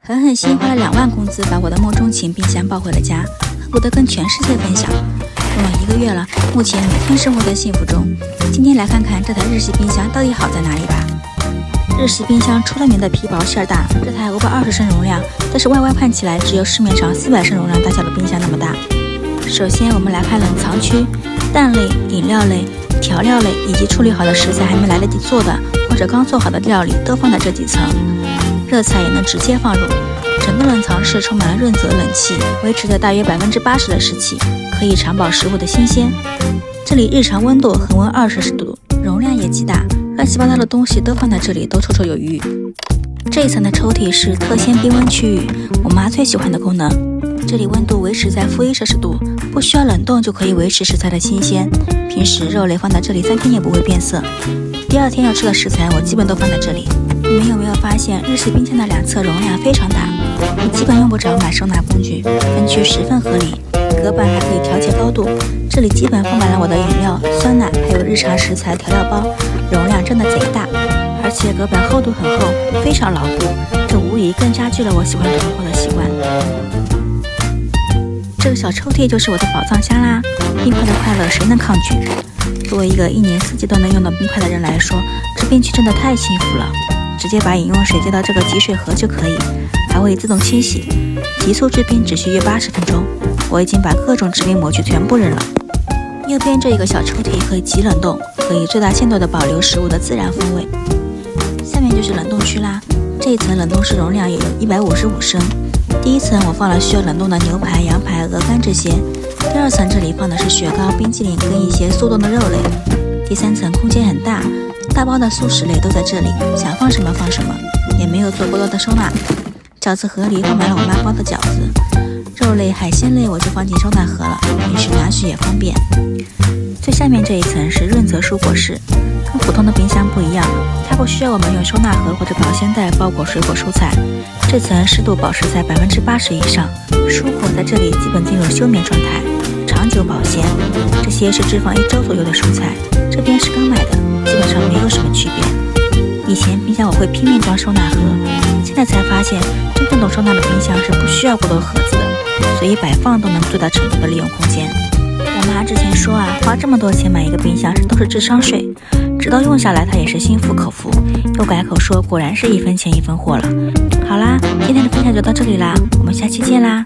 狠狠心花了2万工资把我的梦中情冰箱抱回了家，恨不得跟全世界分享。用了1个月了，目前每天生活在幸福中。今天来看看这台日系冰箱到底好在哪里吧。日系冰箱出了名的皮薄馅大，这台520升容量，但是外观看起来只有市面上400升容量大小的冰箱那么大。首先我们来看冷藏区，蛋类、饮料类、调料类以及处理好的食材还没来得及做的或者刚做好的料理都放在这几层，热菜也能直接放入。整个冷藏室充满了润泽冷气，维持着大约80%的湿气，可以长保食物的新鲜。这里日常温度恒温20度，容量也极大，乱七八糟的东西都放在这里都绰绰有余。这一层的抽屉是特鲜低温区域，我妈最喜欢的功能。这里温度维持在-1摄氏度，不需要冷冻就可以维持食材的新鲜。平时肉类放在这里3天也不会变色，第2天要吃的食材我基本都放在这里。你们有没有发现日系冰箱的两侧容量非常大？你基本用不着买收纳工具，分区十分合理。隔板还可以调节高度，这里基本放满了我的饮料、酸奶，还有日常食材调料包，容量真的贼大。而且隔板厚度很厚，非常牢固，这无疑更加剧了我喜欢囤货的习惯。这个小抽屉就是我的宝藏箱啦，冰块的快乐谁能抗拒？作为一个1年4季都能用到冰块的人来说，这冰区真的太幸福了。直接把饮用水接到这个集水盒就可以，还会自动清洗，急速制冰只需约80分钟。我已经把各种制冰模具全部扔了。右边这一个小抽屉可以急冷冻，可以最大限度的保留食物的自然风味。下面就是冷冻区啦，这一层冷冻室容量也有155升。第一层我放了需要冷冻的牛排、羊排、鹅肝这些，第2层这里放的是雪糕、冰淇淋跟一些速冻的肉类，第3层空间很大，大包的速食类都在这里，想放什么放什么，也没有做过多的收纳。饺子盒里放满了我妈包的饺子，肉类、海鲜类我就放进收纳盒了，平时拿取也方便。最下面这一层是润泽蔬果室，跟普通的冰箱不一样，它不需要我们用收纳盒或者保鲜袋包裹水果蔬菜，这层湿度保持在80%以上，蔬果在这里基本进入休眠状态，长久保鲜。这些是置放1周左右的蔬菜，这边是刚买的，基本上没有什么区别。以前冰箱我会拼命装收纳盒，现在才发现真正懂收纳的冰箱是不需要过多盒子的，随意摆放都能最大程度的利用空间。我妈之前说花这么多钱买一个冰箱都是智商税，直到用下来她也是心服口服，又改口说果然是1分钱1分货了。好啦，今天的分享就到这里啦，我们下期见啦。